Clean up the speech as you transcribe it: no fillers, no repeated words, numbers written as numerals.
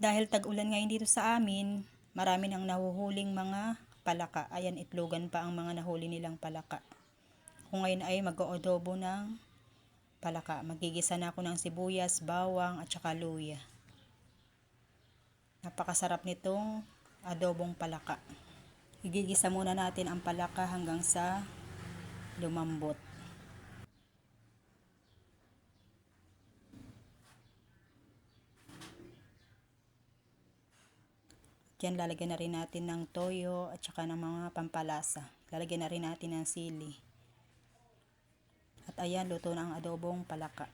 dahil tag-ulan ngayon dito sa amin, marami nang nahuhuling mga palaka. Ayan, itlogan pa ang mga nahuli nilang palaka. Kung ngayon ay mag-oodobo ng palaka. Magigisa na ako ng sibuyas, bawang at saka luya. Napakasarap nitong adobong palaka. Igigisa muna natin ang palaka hanggang sa lumambot. Diyan lalagyan na rin natin ng toyo at saka ng mga pampalasa. Lalagyan na rin natin ng sili. At ayan, luto na ang adobong palaka.